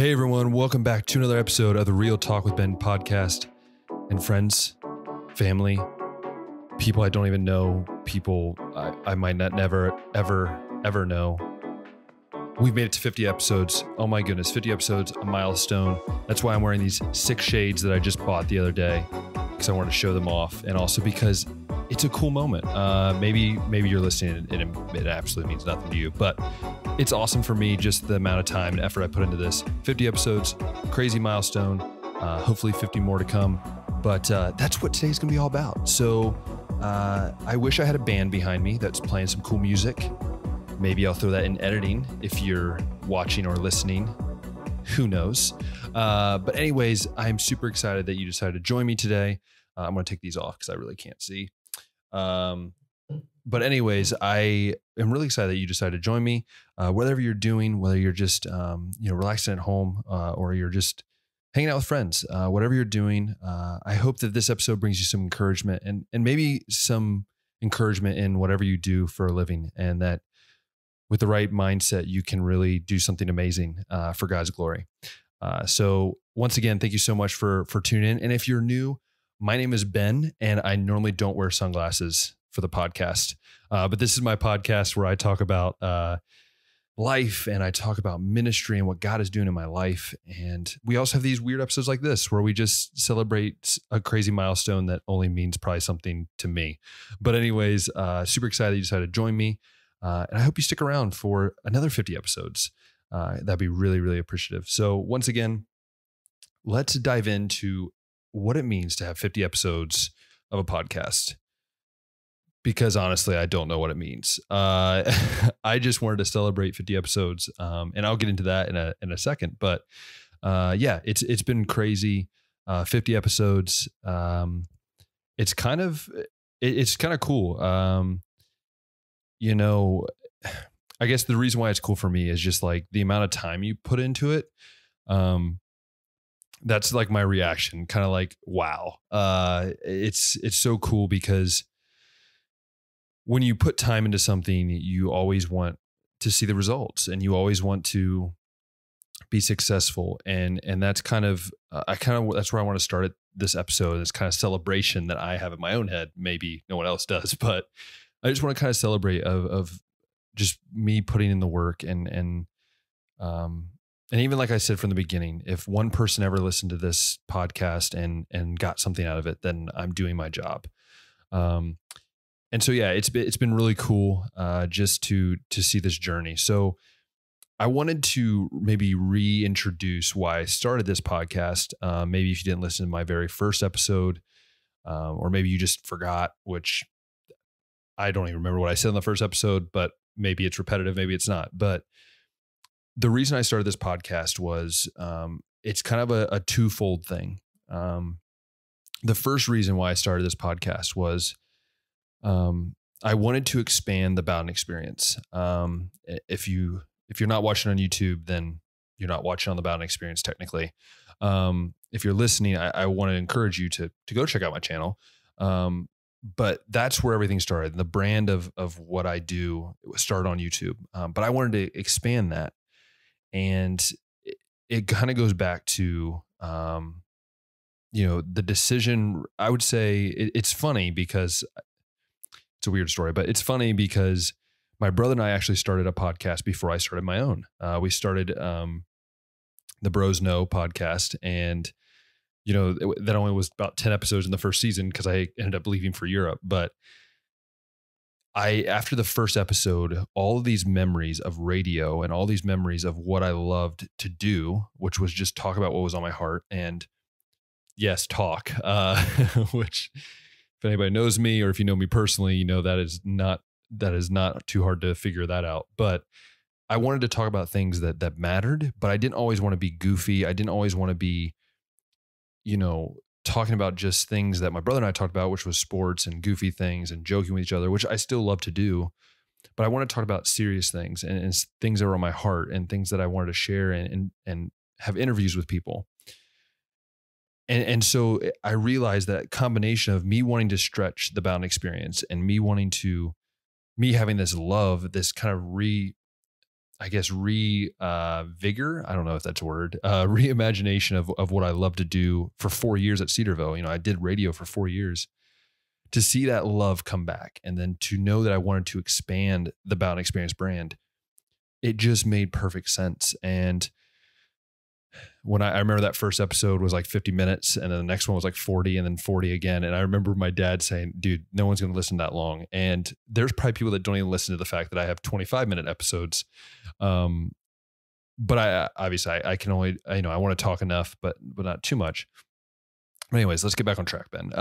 Hey everyone, welcome back to another episode of the Real Talk with Ben podcast. And friends, family, people I don't even know, people I might not ever know. We've made it to 50 episodes. Oh my goodness, 50 episodes, a milestone. That's why I'm wearing these 6 shades that I just bought the other day, because I wanted to show them off, and also because it's a cool moment. Maybe you're listening and it absolutely means nothing to you, but it's awesome for me, just the amount of time and effort I put into this. 50 episodes, crazy milestone, hopefully 50 more to come. But that's what today's gonna be all about. So I wish I had a band behind me that's playing some cool music. Maybe I'll throw that in editing if you're watching or listening. Who knows? But anyways, I'm super excited that you decided to join me today. I'm gonna take these off because I really can't see. But anyways, I am really excited that you decided to join me. Whatever you're doing, whether you're just relaxing at home or you're just hanging out with friends, whatever you're doing, I hope that this episode brings you some encouragement and maybe some encouragement in whatever you do for a living, and that with the right mindset, you can really do something amazing for God's glory. So once again, thank you so much for tuning in. And if you're new, my name is Ben, and I normally don't wear sunglasses for the podcast. But this is my podcast where I talk about life, and I talk about ministry and what God is doing in my life. And we also have these weird episodes like this where we just celebrate a crazy milestone that only means probably something to me. But anyways, super excited that you decided to join me. And I hope you stick around for another 50 episodes. That'd be really, really appreciative. So once again, let's dive into what it means to have 50 episodes of a podcast. Because honestly, I don't know what it means. I just wanted to celebrate 50 episodes, and I'll get into that in a second. But yeah, it's been crazy. 50 episodes. It's kind of cool. I guess the reason why it's cool for me is just like the amount of time you put into it. That's like my reaction, kind of like, wow. It's so cool because when you put time into something, you always want to see the results, and you always want to be successful. And that's that's where I want to start this episode. This kind of celebration that I have in my own head. Maybe no one else does, but I just want to kind of celebrate of just me putting in the work and even like I said from the beginning, if one person ever listened to this podcast and got something out of it, then I'm doing my job. And so, yeah, it's been really cool just to see this journey. So I wanted to maybe reintroduce why I started this podcast. Maybe if you didn't listen to my very first episode, or maybe you just forgot, which I don't even remember what I said in the first episode, but maybe it's repetitive, maybe it's not. But the reason I started this podcast was it's kind of a twofold thing. The first reason why I started this podcast was I wanted to expand the Bowden Experience. If you're not watching on YouTube, then you're not watching on the Bowden Experience technically. If you're listening, I want to encourage you to go check out my channel. But that's where everything started. The brand of what I do started on YouTube. But I wanted to expand that. And it kind of goes back to, the decision. I would say it's funny because it's a weird story, but it's funny because my brother and I actually started a podcast before I started my own. We started the Bros Know podcast, and that only was about 10 episodes in the first season because I ended up leaving for Europe. But after the first episode, all of these memories of radio and all these memories of what I loved to do, which was just talk about what was on my heart, and yes, talk, which if anybody knows me, or if you know me personally, that is not too hard to figure that out. But I wanted to talk about things that mattered, but I didn't always want to be goofy. I didn't always want to be, talking about just things that my brother and I talked about, which was sports and goofy things and joking with each other, which I still love to do. But I want to talk about serious things and things that were on my heart and things that I wanted to share and have interviews with people. And so I realized that combination of me wanting to stretch the Bowden Experience and me having this love, this kind of I guess vigor. I don't know if that's a word. Reimagination of what I love to do for 4 years at Cedarville. You know, I did radio for 4 years. To see that love come back, and then to know that I wanted to expand the Bowden Experience brand, it just made perfect sense. And when I remember that first episode was like 50 minutes, and then the next one was like 40, and then 40 again. And I remember my dad saying, dude, no one's going to listen that long. And there's probably people that don't even listen to the fact that I have 25-minute episodes. But I obviously I can only, I want to talk enough, but not too much. But anyways, let's get back on track, Ben.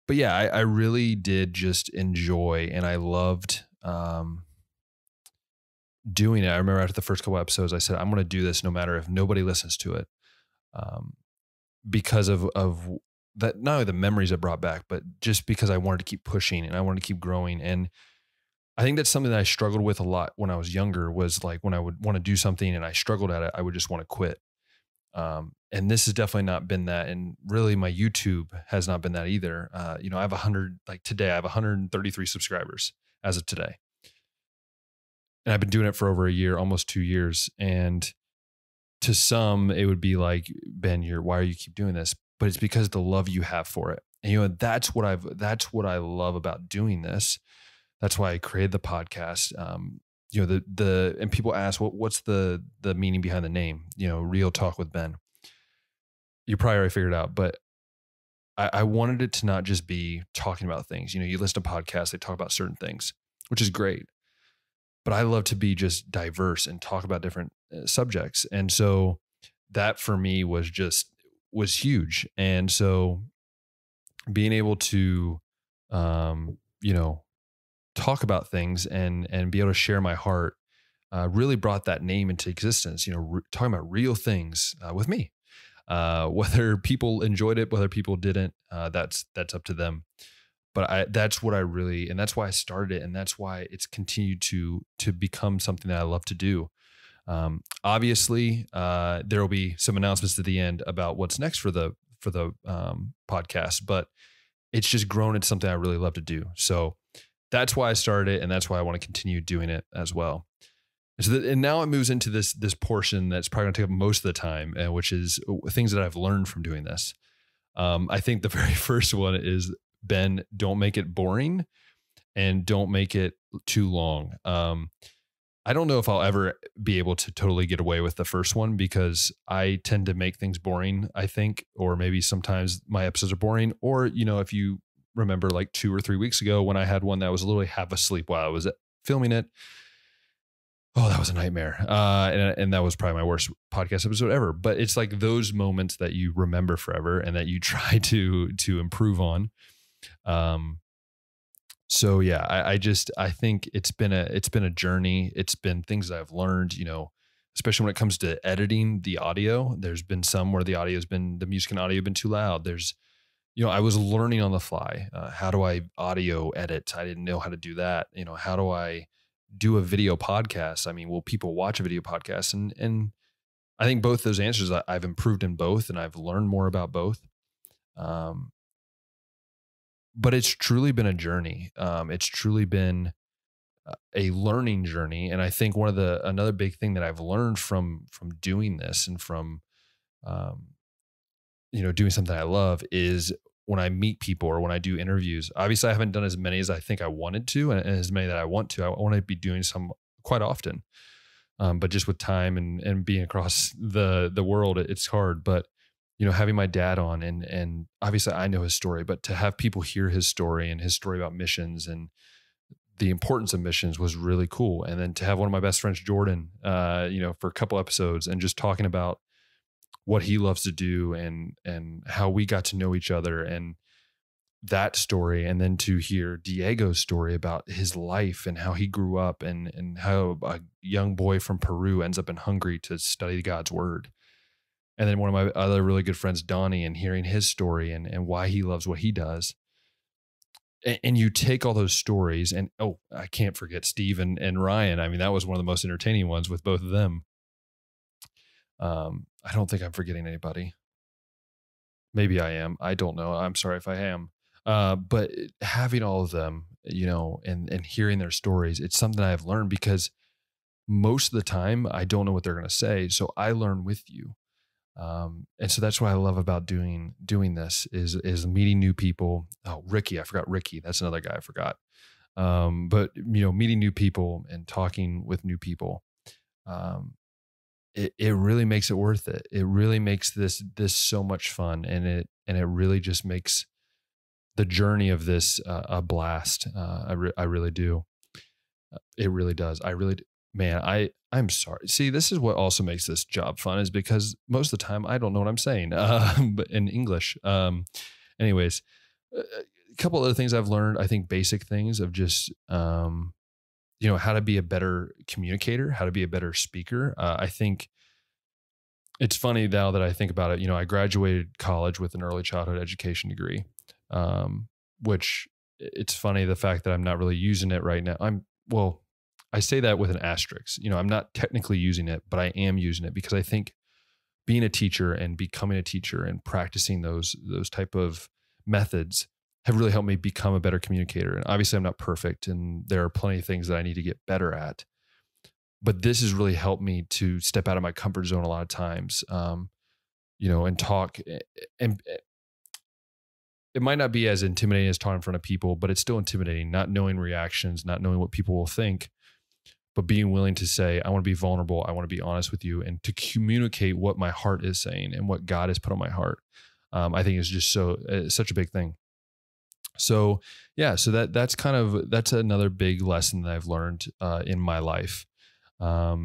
But yeah, I really did just enjoy, and I loved, doing it. I remember after the first couple episodes, I said, I'm going to do this no matter if nobody listens to it. Because of that, not only the memories it brought back, but just because I wanted to keep pushing and I wanted to keep growing. And I think that's something that I struggled with a lot when I was younger, was like when I would want to do something and I struggled at it, I would just want to quit. And this has definitely not been that. And really my YouTube has not been that either. I have today I have 133 subscribers as of today. And I've been doing it for over a year, almost 2 years. And to some, it would be like, Ben, why are you keep doing this? But it's because the love you have for it. And that's what I love about doing this. That's why I created the podcast. And people ask, what's the meaning behind the name? Real Talk with Ben. You probably already figured it out, but I wanted it to not just be talking about things. You listen to podcasts, they talk about certain things, which is great. But I love to be just diverse and talk about different subjects. And so that for me was huge. And so being able to, talk about things and be able to share my heart, really brought that name into existence, talking about real things, with me, whether people enjoyed it, whether people didn't, that's up to them. But that's what and that's why I started it. And that's why it's continued to become something that I love to do. Obviously, there will be some announcements at the end about what's next for the podcast, but it's just grown into something I really love to do. So that's why I started it. And that's why I want to continue doing it as well. And now it moves into this portion that's probably going to take up most of the time, which is things that I've learned from doing this. I think the very first one is, Ben, don't make it boring and don't make it too long. I don't know if I'll ever be able to totally get away with the first one, because I tend to make things boring, I think, or maybe sometimes my episodes are boring. Or, if you remember like 2 or 3 weeks ago when I had one that was literally half asleep while I was filming it. Oh, that was a nightmare. And that was probably my worst podcast episode ever. But it's like those moments that you remember forever and that you try to improve on. So yeah, I think it's been a journey. It's been things that I've learned, especially when it comes to editing the audio. There's been some where the music and audio have been too loud. There's, I was learning on the fly. How do I audio edit? I didn't know how to do that. How do I do a video podcast? I mean, will people watch a video podcast? And I think both those answers, I've improved in both, and I've learned more about both. But it's truly been a journey. It's truly been a learning journey. And I think another big thing that I've learned from doing this and from, doing something I love is when I meet people or when I do interviews. Obviously I haven't done as many as I think I wanted to, and as many that I want to. I want to be doing some quite often. But just with time and being across the world, it's hard. But having my dad on, and obviously I know his story, but to have people hear his story and his story about missions and the importance of missions was really cool. And then to have one of my best friends, Jordan, for a couple episodes and just talking about what he loves to do and how we got to know each other and that story. And then to hear Diego's story about his life and how he grew up and how a young boy from Peru ends up in Hungary to study God's word. And then one of my other really good friends, Donnie, and hearing his story and why he loves what he does. And you take all those stories and, I can't forget Steve and Ryan. I mean, that was one of the most entertaining ones with both of them. I don't think I'm forgetting anybody. Maybe I am. I don't know. I'm sorry if I am. But having all of them, and hearing their stories, it's something I've learned, because most of the time I don't know what they're going to say. So I learn with you. And so that's what I love about doing this is meeting new people. Oh, Ricky, I forgot Ricky. That's another guy I forgot. But meeting new people and talking with new people, it really makes it worth it. It really makes this so much fun. And it really just makes the journey of this a blast. I really do. It really does. I really do. Man, I'm sorry. See, this is what also makes this job fun, is because most of the time I don't know what I'm saying, but in English. Anyways, a couple other things I've learned. I think basic things of just how to be a better communicator, how to be a better speaker. I think it's funny now that I think about it. I graduated college with an early childhood education degree, which it's funny the fact that I'm not really using it right now. I say that with an asterisk. I'm not technically using it, but I am using it because I think being a teacher and becoming a teacher and practicing those type of methods have really helped me become a better communicator. And obviously I'm not perfect and there are plenty of things that I need to get better at, but this has really helped me to step out of my comfort zone a lot of times, and talk. And it might not be as intimidating as talking in front of people, but it's still intimidating, not knowing reactions, not knowing what people will think, but being willing to say, I want to be vulnerable. I want to be honest with you, and to communicate what my heart is saying and what God has put on my heart. I think is just such a big thing. So yeah, so that's another big lesson that I've learned in my life. I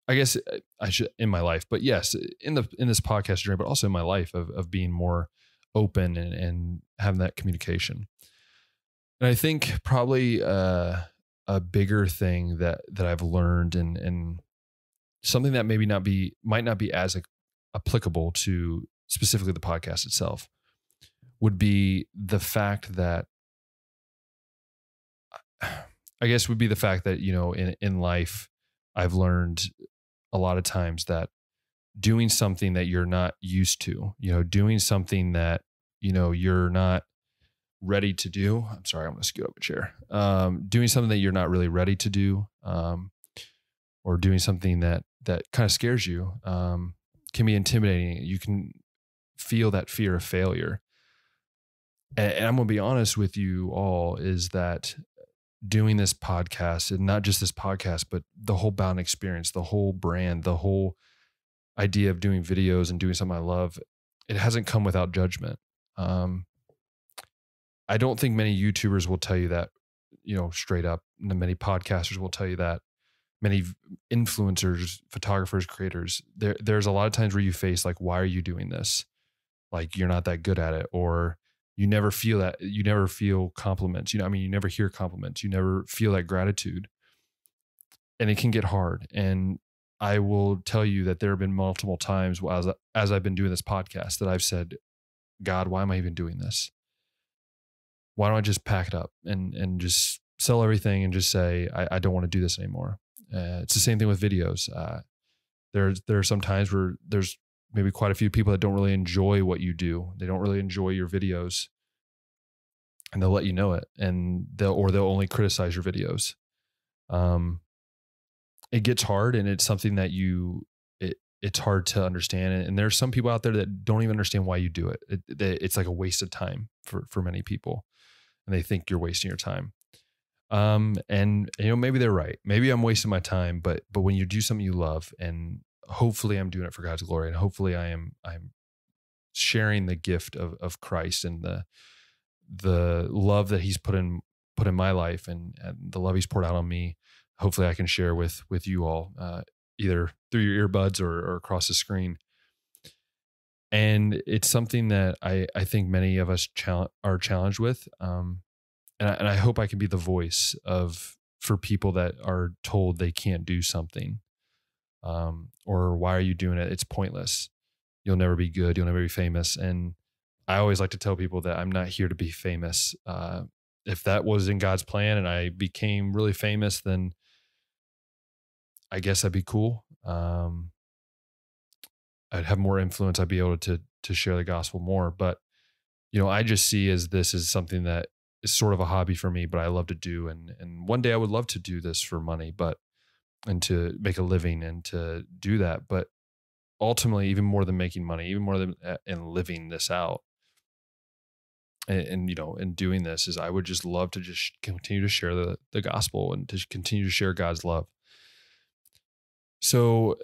guess I should in my life, but yes, in this podcast journey, but also in my life of being more open and having that communication. And I think probably a bigger thing that I've learned and something that might not be as applicable to specifically the podcast itself would be the fact that in life I've learned a lot of times that doing something that you're not used to, doing something that you're not ready to do. I'm sorry, I'm going to scoot up a chair. Doing something that you're not really ready to do, or doing something that kind of scares you, can be intimidating. You can feel that fear of failure. And I'm going to be honest with you all, is that doing this podcast, and not just this podcast, but the whole Bowden Experience, the whole brand, the whole idea of doing videos and doing something I love, it hasn't come without judgment. I don't think many YouTubers will tell you that, straight up. Many podcasters will tell you that. Many influencers, photographers, creators, there's a lot of times where you face like, why are you doing this? Like, you're not that good at it, or you never feel that, you never feel compliments. You never hear compliments. You never feel that gratitude, and it can get hard. And I will tell you that there have been multiple times as I've been doing this podcast that I've said, God, why am I even doing this? Why don't I just pack it up and just sell everything and just say, I don't want to do this anymore. It's the same thing with videos. There are some times where there's maybe quite a few people that don't really enjoy what you do. They don't really enjoy your videos, and they'll let you know it, and they'll only criticize your videos. It gets hard, and it's something that it's hard to understand. And there's some people out there that don't even understand why you do it. It's like a waste of time for many people, and they think you're wasting your time. And maybe they're right. Maybe I'm wasting my time, but when you do something you love, and hopefully I'm doing it for God's glory, and hopefully I'm sharing the gift of Christ and the love that he's put in my life, and the love he's poured out on me. Hopefully I can share with you all, either through your earbuds or across the screen. And it's something that I think many of us are challenged with. And I hope I can be the voice for people that are told they can't do something, or why are you doing it? It's pointless. You'll never be good. You'll never be famous. And I always like to tell people that I'm not here to be famous. If that was in God's plan and I became really famous, then I guess that'd be cool. I'd have more influence. I'd be able to share the gospel more. But I just see this as something that is sort of a hobby for me, but I love to do. And one day I would love to do this for money, but and to make a living and to do that. But ultimately, even more than making money, even more than and living this out, and and doing this, is I would just love to just continue to share the gospel and to continue to share God's love. So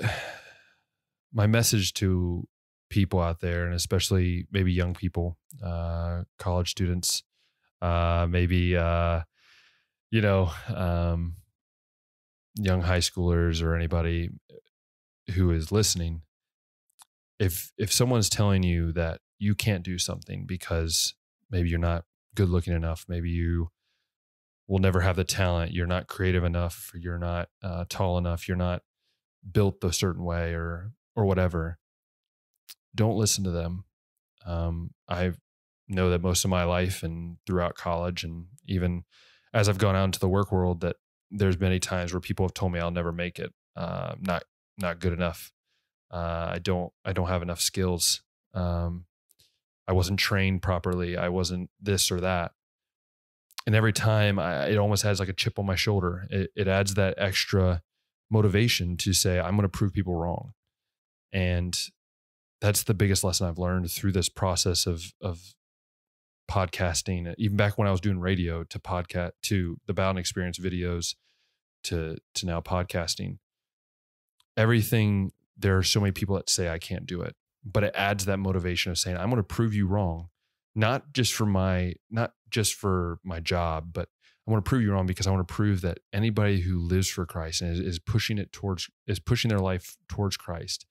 my message to people out there, and especially maybe young people, college students, maybe you know, um, young high schoolers, or anybody who is listening, if someone's telling you that you can't do something because maybe you're not good looking enough, maybe you will never have the talent, you're not creative enough, you're not tall enough, you're not built a certain way, or whatever, don't listen to them. I know that most of my life and throughout college, and even as I've gone out into the work world, that there's many times where people have told me I'll never make it. Not good enough. I don't have enough skills. I wasn't trained properly. I wasn't this or that. And every time it almost has like a chip on my shoulder. It adds that extra motivation to say, I'm going to prove people wrong. And that's the biggest lesson I've learned through this process of podcasting, even back when I was doing radio, to podcast, to the Bowden Experience videos, to now podcasting. Everything, there are so many people that say I can't do it, but it adds that motivation of saying, I'm going to prove you wrong, not just for my job, but I want to prove you wrong because I want to prove that anybody who lives for Christ and is pushing their life towards Christ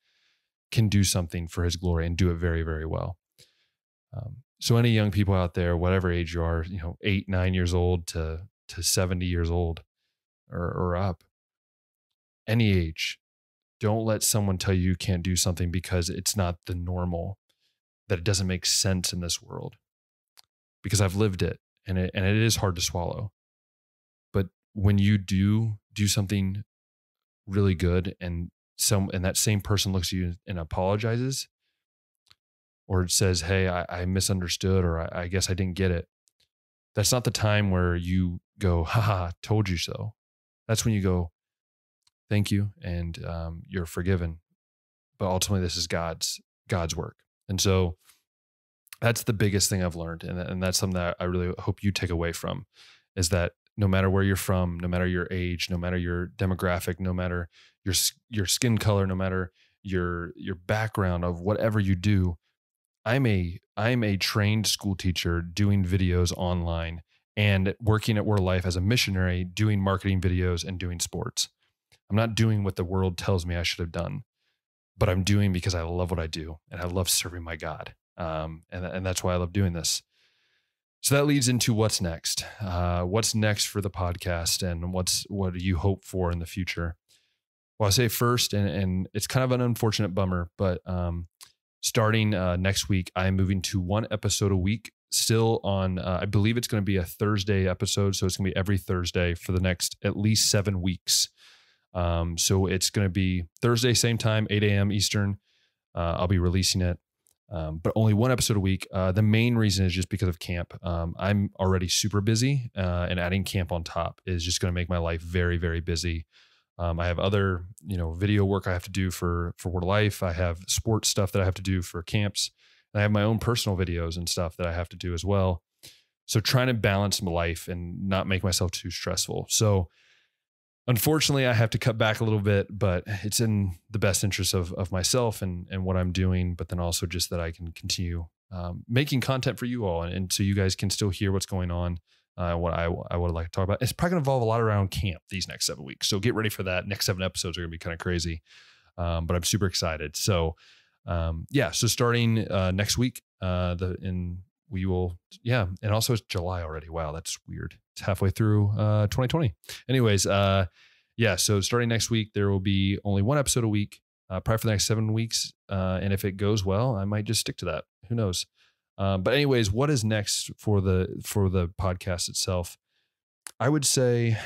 can do something for his glory and do it very, very well. So any young people out there, whatever age you are, 8, 9 years old to 70 years old or up, any age, don't let someone tell you can't do something because it's not the normal, that it doesn't make sense in this world. Because I've lived it, and it is hard to swallow. But when you do something really good, and that same person looks at you and apologizes, or it says, hey, I misunderstood, or I guess I didn't get it. That's not the time where you go, haha, told you so. That's when you go, thank you, and you're forgiven. But ultimately, this is God's work. And so that's the biggest thing I've learned. And that's something that I really hope you take away from, is that no matter where you're from, no matter your age, no matter your demographic, no matter your skin color, no matter your background of whatever you do, I'm a trained school teacher doing videos online and working at Word Life as a missionary, doing marketing videos and doing sports. I'm not doing what the world tells me I should have done, but I'm doing because I love what I do and I love serving my God. And that's why I love doing this. So that leads into what's next. What's next for the podcast, and what do you hope for in the future? Well, I say first, and it's kind of an unfortunate bummer, but starting next week, I'm moving to 1 episode a week, still on, I believe it's going to be a Thursday episode. So it's going to be every Thursday for the next at least 7 weeks. So it's going to be Thursday, same time, 8 a.m. Eastern. I'll be releasing it, but only 1 episode a week. The main reason is just because of camp. I'm already super busy, and adding camp on top is just going to make my life very, very busy. I have other, video work I have to do for Word Life. I have sports stuff that I have to do for camps. And I have my own personal videos and stuff that I have to do as well. So trying to balance my life and not make myself too stressful. So unfortunately, I have to cut back a little bit, but it's in the best interest of myself and what I'm doing, but then also just that I can continue making content for you all. And so you guys can still hear what's going on. What I would like to talk about. It's probably going to involve a lot around camp these next 7 weeks. So get ready for that. Next 7 episodes are going to be kind of crazy, but I'm super excited. So so starting next week, and also it's July already. Wow, that's weird. It's halfway through 2020. Anyways, so starting next week, there will be only 1 episode a week, probably for the next 7 weeks. And if it goes well, I might just stick to that. Who knows? But anyways, what is next for the podcast itself? I would say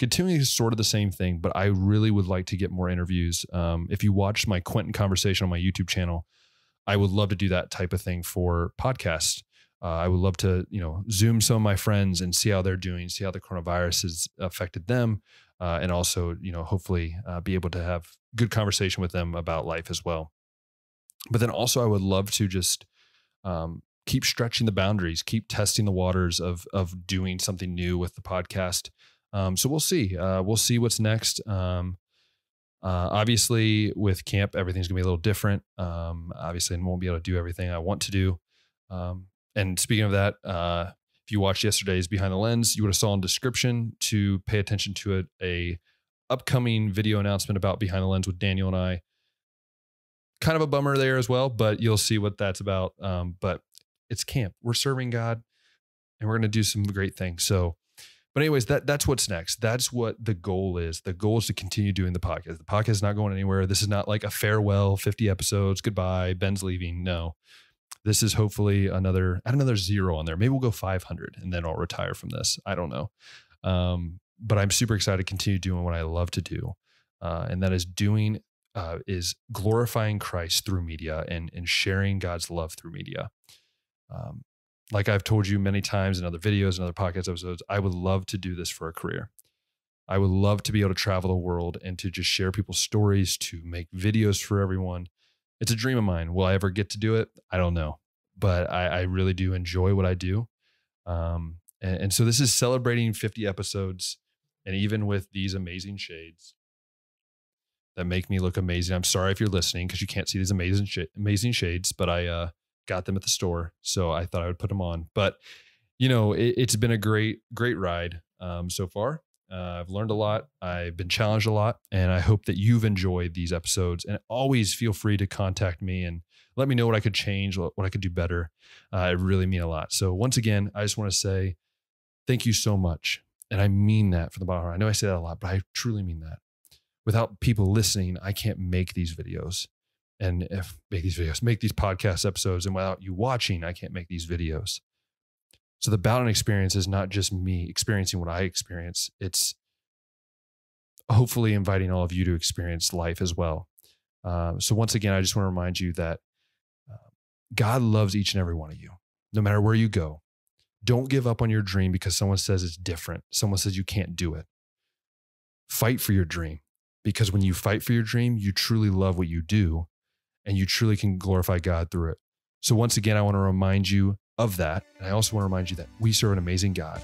continuing sort of the same thing, but I really would like to get more interviews. If you watched my Quentin conversation on my YouTube channel, I would love to do that type of thing for podcasts. I would love to, Zoom some of my friends and see how they're doing, see how the coronavirus has affected them. And also, hopefully be able to have good conversation with them about life as well. But then also I would love to just keep stretching the boundaries, keep testing the waters of doing something new with the podcast. So we'll see. We'll see what's next. Obviously, with camp, everything's gonna be a little different. Obviously, I won't be able to do everything I want to do. And speaking of that, if you watched yesterday's Behind the Lens, you would have saw in the description to pay attention to a upcoming video announcement about Behind the Lens with Daniel and I. Kind of a bummer there as well, but you'll see what that's about. But it's camp. We're serving God, and we're going to do some great things. So, but anyways, that's what's next. That's what the goal is. The goal is to continue doing the podcast. The podcast is not going anywhere. This is not like a farewell, 50 episodes, goodbye, Ben's leaving. No, this is hopefully add another 0 on there. Maybe we'll go 500 and then I'll retire from this. I don't know. But I'm super excited to continue doing what I love to do. And that is glorifying Christ through media and sharing God's love through media. Like I've told you many times in other videos and other podcast episodes, I would love to do this for a career. I would love to be able to travel the world and to just share people's stories, to make videos for everyone. It's a dream of mine. Will I ever get to do it? I don't know, but I really do enjoy what I do. And so this is celebrating 50 episodes, and even with these amazing shades that make me look amazing. I'm sorry if you're listening because you can't see these amazing shades, but I got them at the store, so I thought I would put them on. But it's been a great ride so far. I've learned a lot. I've been challenged a lot, and I hope that you've enjoyed these episodes. And always feel free to contact me and let me know what I could change, what I could do better. It really mean a lot. So once again, I just want to say thank you so much, and I mean that from the bottom of my heart. I know I say that a lot, but I truly mean that. Without people listening, I can't make these videos. And make these podcast episodes. And without you watching, I can't make these videos. So the Bowden Experience is not just me experiencing what I experience. It's hopefully inviting all of you to experience life as well. So once again, I just want to remind you that God loves each and every one of you, no matter where you go. Don't give up on your dream because someone says it's different. Someone says you can't do it. Fight for your dream, because when you fight for your dream, you truly love what you do. And you truly can glorify God through it. So once again, I want to remind you of that. And I also want to remind you that we serve an amazing God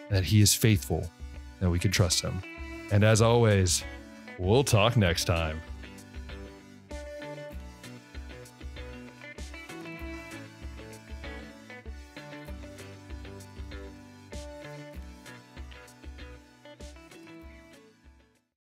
and that he is faithful, and that we can trust him. And as always, we'll talk next time.